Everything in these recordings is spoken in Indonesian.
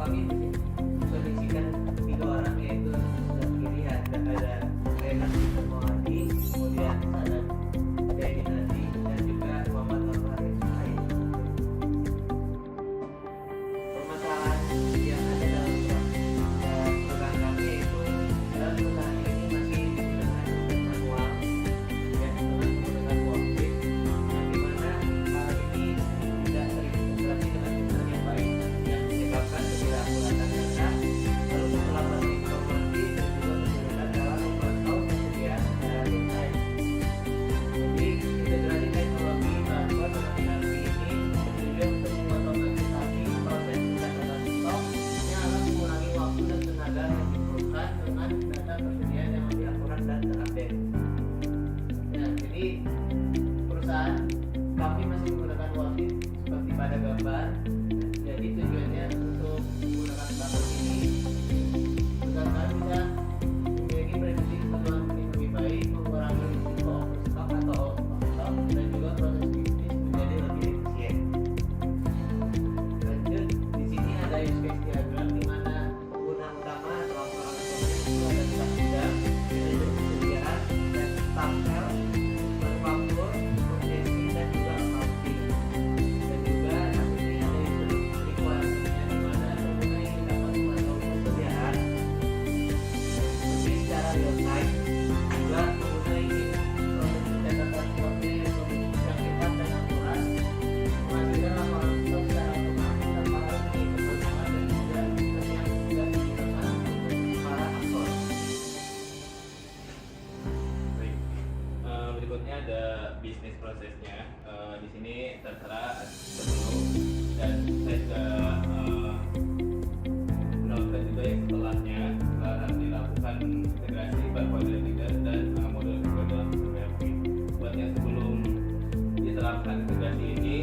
kami kondisikan 3 orang, yaitu sebelah kiri ada Renat Fitri, kemudian ada Dedi Nadi, dan juga Muhammad Nurfarid Suhaib. Permasalahan yang ada dalam perusahaan kami yaitu dalam perusahaan ini masih digunakan manual, ya, dengan menggunakan worksheet, yang dimana hal ini tidak terintegrasi dengan sistem yang baik, yang menyebabkan ketidakakuratan data, lalu kesalahan informasi, dan juga kesulitan dalam memantau kesediaan secara real time. Jadi integrasi teknologi barcode dengan ERP ini bertujuan untuk mengotomatisasi proses pencatatan stok yang akan mengurangi waktu dan tenaga yang diperlukan dengan data persediaan yang lebih akurat dan terupdate. Nah, jadi perusahaan kami masih menggunakan worksheet seperti pada gambar. Jadi tujuannya untuk menggunakan barcode ini perusahaan kami bisa memiliki prediksi kebutuhan yang lebih baik, mengurangi risiko overstock atau overstock, dan juga proses bisnis menjadi lebih efisien. Lanjut, di sini ada use case diagram di mana pengguna utama atau orang itu ada staf gudang, manajer persediaan, dan staff sales, manufaktur, purchasing, dan juga accounting. Dan juga di sini ada user requirement-nya di mana pengguna ini dapat memantau persediaan lebih secara real time. Juga pengguna ini proses pencatatan stoknya yang cepat dan akurat, menghasilkan laporan stok secara otomatis tanpa harus mengikuti manual, dan juga sistem yang sudah digunakan untuk para aktor. Baik. Berikutnya ada bisnis prosesnya. Di sini tertera sebelum, dan saya juga menonton juga yang setelahnya, setelah dilakukan integrasi barcode reader dan modul kedua dalam sistem ERP. Buat yang sebelum diterapkan integrasi ini,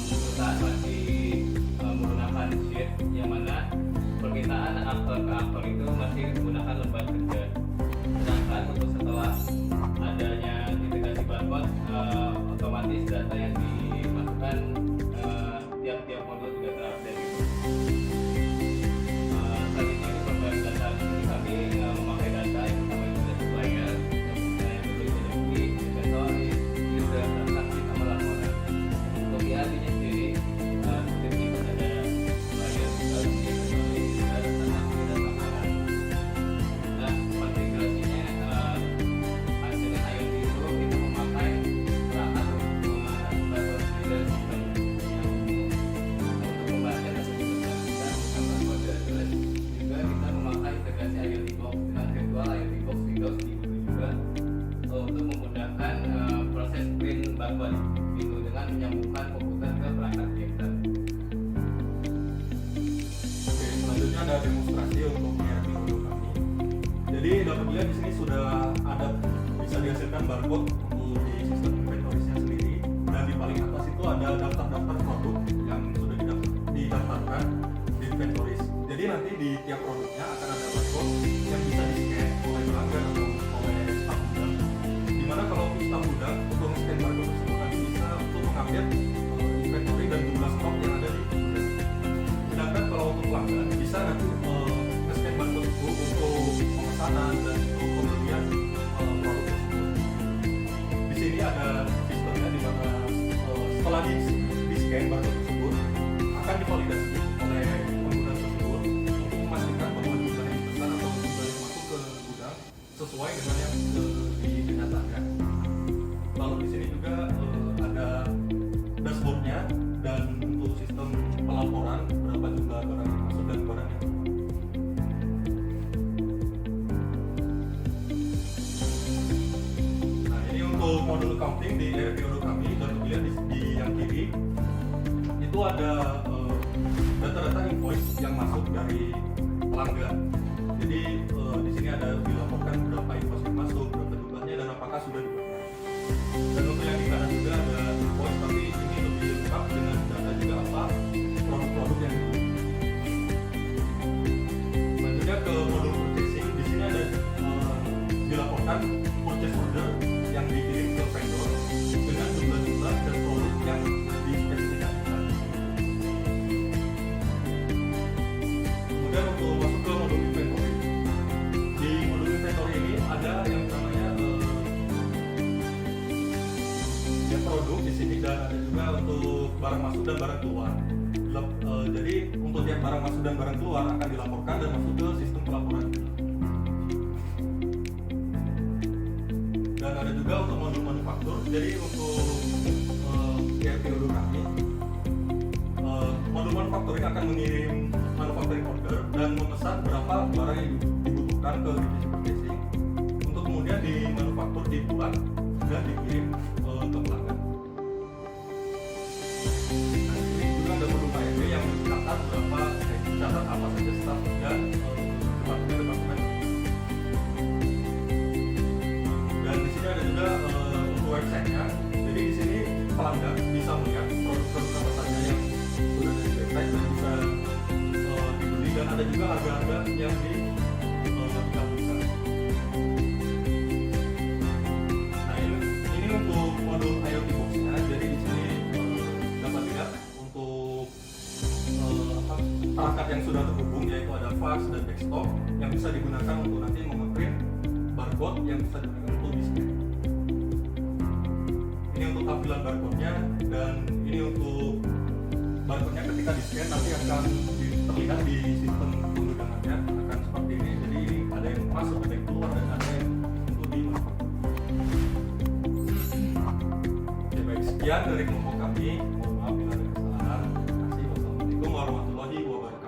perusahaan masih menggunakan sheet yang mana permintaan aktor ke aktor itu masih menggunakan lembar kerja. Sedangkan untuk setelah adanya integrasi barcode, otomatis data yang dimasukkan tiap-tiap modul juga terupdate gitu. Selanjutnya ini program data. Di sini kami memakai data yang pertama itu ada supplier, yang kedua itu ada bukti, inventory, user, transaksi, sama laporan. Untuk IAD-nya sendiri, seperti ini ada supplier, bukti, inventory, user, transaksi, dan laporan. Nah, konfigurasinya hasilnya IoT itu kita memakai perangkat barcode reader system yang untuk membaca dan menggunakan barcode reader. Juga kita memakai integrasi IoT box dengan virtual IoT box Windows gitu juga untuk memudahkan proses print barcode itu dengan menyambungkan komputer ke perangkat printer. Oke, selanjutnya ada demonstrasi untuk ERP modul kami. Jadi dapat dilihat di sini sudah ada bisa dihasilkan barcode untuk di sistem inventory-nya sendiri, dan di paling atas itu ada daftar-daftar produk yang sudah didaftarkan di inventories. Jadi nanti di tiap produknya akan ada barcode yang bisa di-scan oleh pelanggan atau oleh staf gudang. Dimana kalau staf gudang untuk scan barcode tersebut nanti bisa untuk mengupdate inventory dan jumlah stok yang ada di gudang. Sedangkan kalau untuk pelanggan bisa nanti nge-scan barcode itu untuk pemesanan dan untuk pembelian produk tersebut. Di sini ada sistemnya di mana setelah di-scan barcode tersebut akan divalidasi oleh pengguna tersebut untuk memastikan bahwa jumlah yang dipesan atau jumlah yang masuk ke gudang sesuai dengan yang dinyatakan. Lalu di sini juga ada dashboardnya dan untuk sistem pelaporan berapa jumlah barang yang masuk dan barang yang keluar. Nah, ini untuk modul accounting di ERP modul kami, dan dilihat di yang kiri itu ada data-data invoice yang masuk dari pelanggan. Jadi di sini ada dilaporkan berapa invoice yang masuk, berapa jumlahnya, dan apakah sudah dibayar. Dan untuk yang di kanan juga ada invoice, tapi ini lebih lengkap dengan data juga apa produk-produk yang dibeli. Selanjutnya ke modul purchasing. Di sini ada dilaporkan purchase order yang dikirim ke vendor dengan jumlah-jumlah dan produk yang dispesifikasikan. dan barang keluar. Jadi untuk tiap barang masuk dan barang keluar akan dilaporkan dan masuk ke sistem pelaporan. Dan ada juga untuk modul manufaktur. Jadi untuk ERP Odoo kami, modul manufakturing akan mengirim manufacturing order dan memesan berapa barang yang dibutuhkan ke divisi purchasing untuk kemudian dimanufaktur, dibuat dan dikirim ke pelanggan. Nah, ini juga ada modul KMB yang mencatat mencatat apa saja staf dan departemen. Dan di sini ada juga untuk website-nya. Jadi di sini pelanggan bisa melihat produk-produk apa saja yang sudah ada di website dan bisa dibeli, dan ada juga harga-harga yang digabungkan. Nah ini untuk modul IoT box-nya. Jadi di sini dapat lihat untuk perangkat yang sudah terhubung, yaitu ada fax dan desktop yang bisa digunakan untuk nanti memprint barcode yang bisa digunakan untuk di-scan. Ini untuk tampilan barcode-nya, dan ini untuk barcode-nya ketika di-scan nanti akan terlihat di sistem pengundangannya akan seperti ini. Jadi ada yang masuk, ada yang keluar, dan ada yang untuk dimanufaktur. Oke, baik, sekian dari kelompok kami. Mohon maaf bila ada kesalahan. Terima kasih. Wassalamualaikum warahmatullahi wabarakatuh.